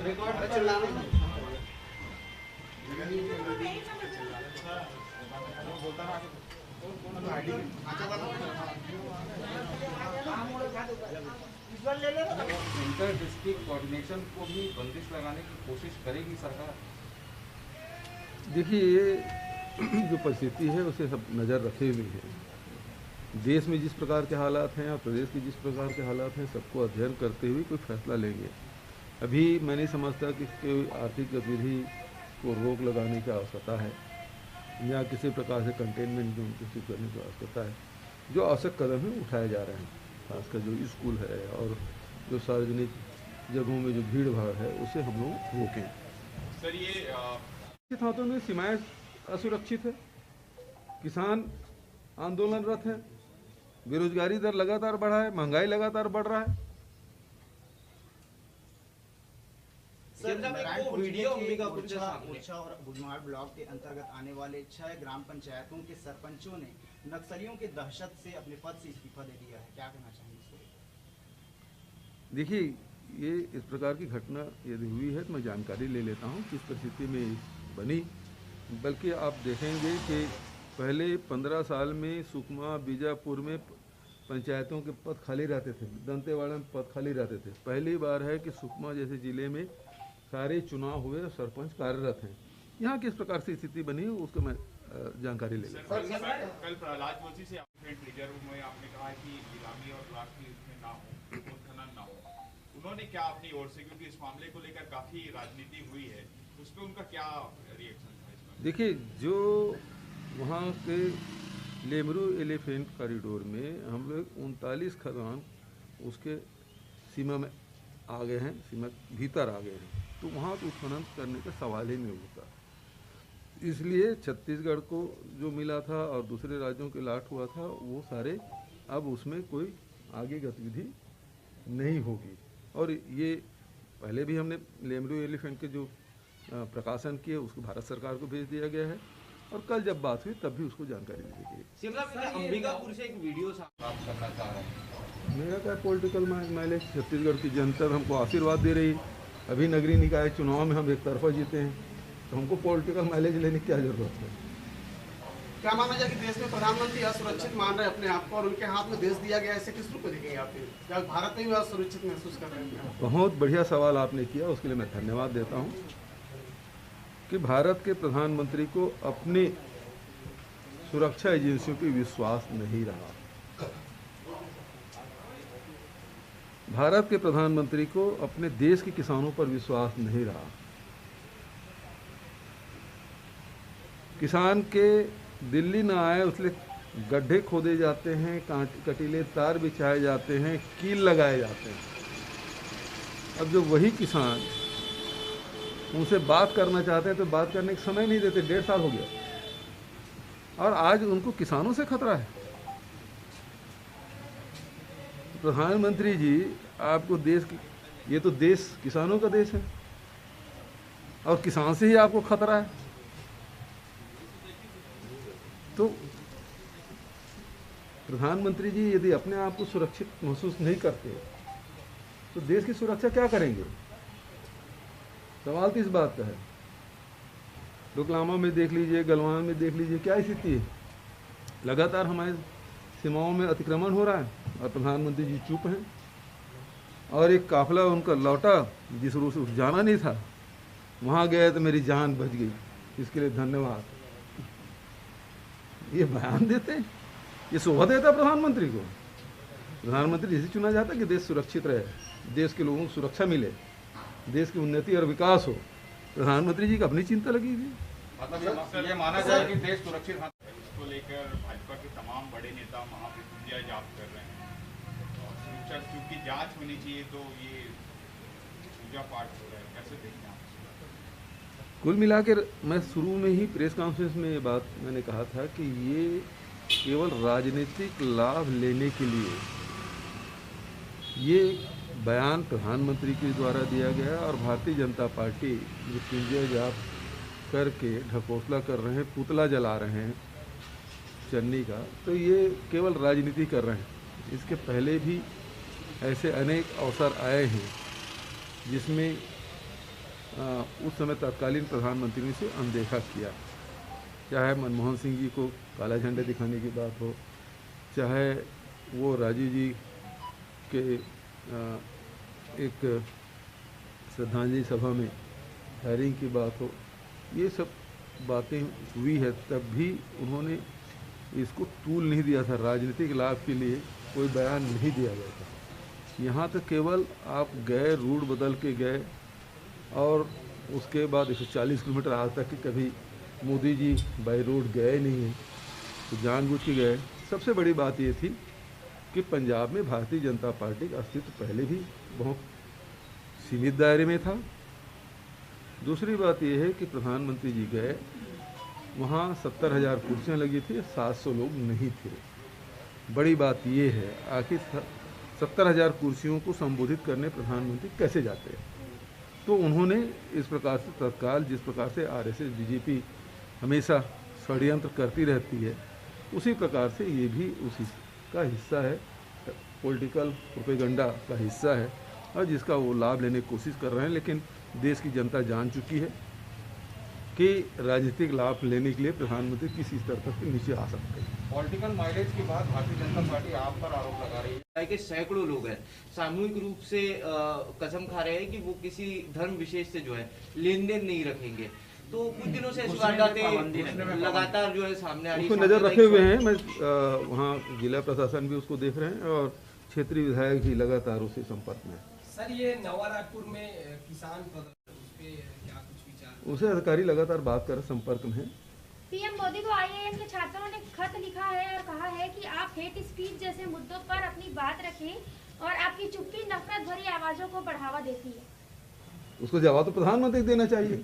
Inter district coordination को भी बंदिश लगाने की कोशिश करेगी सरकार? देखिए, ये जो परिस्थिति है उसे सब नज़र रखे हुए हैं। देश में जिस प्रकार के हालात हैं और प्रदेश के जिस प्रकार के हालात हैं, सबको अध्ययन करते हुए कोई फैसला लेंगे। अभी मैं नहीं समझता कि कोई आर्थिक गतिविधि को रोक लगाने की आवश्यकता है या किसी प्रकार से कंटेनमेंट जोन को शुरू करने की आवश्यकता है। जो आवश्यक कदम है उठाए जा रहे हैं, खासकर जो स्कूल है और जो सार्वजनिक जगहों में जो भीड़ भाड़ है उसे हम लोग रोकें। सर, ये हाथों में सीमाएं असुरक्षित है, किसान आंदोलनरत है, बेरोजगारी दर लगातार बढ़ा है, महंगाई लगातार बढ़ रहा है। ओरछा और बुधमार ब्लॉक के अंतर्गत आने वाले 6 ग्राम पंचायतों के सरपंचों ने नक्सलियों की दहशत से अपने पद से इस्तीफा दे दिया है, क्या कहना चाहेंगे इसको? देखिए, ये इस प्रकार की घटना यदि हुई है तो मैं जानकारी ले लेता हूँ किस परिस्थिति में बनी। बल्कि आप देखेंगे कि पहले 15 साल में सुकमा बीजापुर में पंचायतों के पद खाली रहते थे, दंतेवाड़ा में पद खाली रहते थे। पहली बार है कि सुकमा जैसे ज़िले में सारे चुनाव हुए और सरपंच कार्यरत हैं। यहाँ किस प्रकार से स्थिति बनी है उसको मैं जानकारी ले लेता हूँ। कल प्रहलाद जोशी से रिजर्व में आपने कहा कि नीलामी और ब्लॉक की इसमें ना हो, खनन ना हो, उन्होंने क्या अपनी ओर से, क्योंकि इस मामले को लेकर काफी राजनीति हुई है, उस पर उनका क्या रिएक्शन था इसमें? देखिए, जो वहाँ के लेमरू एलिफेंट कॉरिडोर में हम लोग 39 खदान उसके सीमा में आ गए हैं, सीमा भीतर आ गए हैं, तो वहाँ तो उत्खनन करने का सवाल ही नहीं होता। इसलिए छत्तीसगढ़ को जो मिला था और दूसरे राज्यों के लाट हुआ था वो सारे अब उसमें कोई आगे गतिविधि नहीं होगी। और ये पहले भी हमने लेमरू एलिफेंट के जो प्रकाशन किए उसको भारत सरकार को भेज दिया गया है और कल जब बात हुई तब भी उसको जानकारी दी गई। अंबिकापुर से एक वीडियो प्राप्त करना चाह रहे हैं। मेरा क्या पॉलिटिकल माइलेज, छत्तीसगढ़ की जनता हमको आशीर्वाद दे रही। अभी नगरीय निकाय चुनाव में हम एक तरफा जीते हैं तो हमको पॉलिटिकल माइलेज लेने की क्या जरूरत है? क्या माना जाए कि देश में प्रधानमंत्री असुरक्षित मान रहे हैं अपने आप को और उनके हाथ में देश दिया गया, ऐसे किस रूप में देखेंगे आप? क्या भारत में भी असुरक्षित महसूस कर रहे हैं? बहुत बढ़िया सवाल आपने किया, उसके लिए मैं धन्यवाद देता हूँ कि भारत के प्रधानमंत्री को अपनी सुरक्षा एजेंसियों पर विश्वास नहीं रहा। भारत के प्रधानमंत्री को अपने देश के किसानों पर विश्वास नहीं रहा। किसान के दिल्ली न आए उसलिए गड्ढे खोदे जाते हैं, कटीले तार बिछाए जाते हैं, कील लगाए जाते हैं। अब जो वही किसान उनसे बात करना चाहते हैं तो बात करने का समय नहीं देते। 1.5 साल हो गया और आज उनको किसानों से खतरा है। प्रधानमंत्री जी, आपको देश की, ये तो देश किसानों का देश है और किसान से ही आपको खतरा है। तो प्रधानमंत्री जी यदि अपने आप को सुरक्षित महसूस नहीं करते तो देश की सुरक्षा क्या करेंगे? सवाल तो इस बात का है। डोकलामा में देख लीजिए, गलवान में देख लीजिए, क्या स्थिति है। लगातार हमारे सीमाओं में अतिक्रमण हो रहा है और प्रधानमंत्री जी चुप हैं। और एक काफिला उनका लौटा जिस रूप से जाना नहीं था, वहाँ गए तो मेरी जान बच गई, इसके लिए धन्यवाद। ये बयान देते हैं, ये शोभा देता प्रधानमंत्री को। प्रधानमंत्री इसे चुना जाता है कि देश सुरक्षित रहे, देश के लोगों को सुरक्षा मिले, देश की उन्नति और विकास हो। प्रधानमंत्री जी की अपनी चिंता लगी हुई। मतलब ये माना जाए कि देश सुरक्षित है। इसको लेकर भाजपा के तमाम बड़े नेता महामृत्युंजय जाप कर रहे हैं, क्योंकि जांच होनी चाहिए तो ये पूजा पाठ हो रहा है, कैसे देखते हैं आप? कुल मिलाकर मैं शुरू में ही प्रेस कॉन्फ्रेंस में ये बात मैंने कहा था कि ये केवल राजनीतिक लाभ लेने के लिए ये बयान प्रधानमंत्री के द्वारा दिया गया और भारतीय जनता पार्टी मृत्युंजय जाप करके ढकोसला कर रहे हैं, पुतला जला रहे हैं चन्नी का, तो ये केवल राजनीति कर रहे हैं। इसके पहले भी ऐसे अनेक अवसर आए हैं जिसमें उस समय तत्कालीन प्रधानमंत्री ने इसे अनदेखा किया। चाहे मनमोहन सिंह जी को काला झंडा दिखाने की बात हो, चाहे वो राजीव जी के एक श्रद्धांजलि सभा में हायरिंग की बात हो, ये सब बातें हुई है, तब भी उन्होंने इसको तूल नहीं दिया था। राजनीतिक लाभ के लिए कोई बयान नहीं दिया गया था। यहाँ तक केवल आप गए, रूट बदल के गए, और उसके बाद 140 किलोमीटर आज तक कि कभी मोदी जी बाई रोड गए नहीं हैं, तो जानबूझ के गए। सबसे बड़ी बात ये थी कि पंजाब में भारतीय जनता पार्टी का अस्तित्व पहले भी बहुत सीमित दायरे में था। दूसरी बात यह है कि प्रधानमंत्री जी गए, वहाँ 70,000 कुर्सियाँ लगी थी, 700 लोग नहीं थे। बड़ी बात यह है, आखिर 70,000 कुर्सियों को संबोधित करने प्रधानमंत्री कैसे जाते हैं? तो उन्होंने इस प्रकार से तत्काल, जिस प्रकार से आरएसएस बीजेपी हमेशा षड्यंत्र करती रहती है, उसी प्रकार से ये भी उसी का हिस्सा है, पॉलिटिकल प्रोपेगेंडा का हिस्सा है, और जिसका वो लाभ लेने की कोशिश कर रहे हैं। लेकिन देश की जनता जान चुकी है कि राजनीतिक लाभ लेने के लिए प्रधानमंत्री किसी स्तर तक नीचे आ सकते हैं। पॉलिटिकल माइलेज के बाद भारतीय जनता पार्टी आप पर आरोप लगा रही है कि सैकड़ों लोग हैं सामूहिक रूप से कसम खा रहे हैं कि वो किसी धर्म विशेष से जो है लेन देन नहीं रखेंगे। तो कुछ दिनों से ऐसी वारदातें लगातार जो है सामने आ रही है। उसको नज़र रखे हुए हैं। मैं वहाँ जिला प्रशासन भी उसको देख रहे हैं, और क्षेत्रीय विधायक भी लगातार उससे संपर्क में। सर, ये नवा रायपुर में किसान प्रदर्शन, उस पे क्या कुछ विचार? उसे अधिकारी लगातार बात कर संपर्क में है। पीएम मोदी को आईआईएम के छात्रों ने खत लिखा है और कहा है कि आप हेट स्पीच जैसे मुद्दों पर अपनी बात रखें और आपकी चुप्पी नफरत भरी आवाजों को बढ़ावा देती है। उसको जवाब तो प्रधानमंत्री देना चाहिए।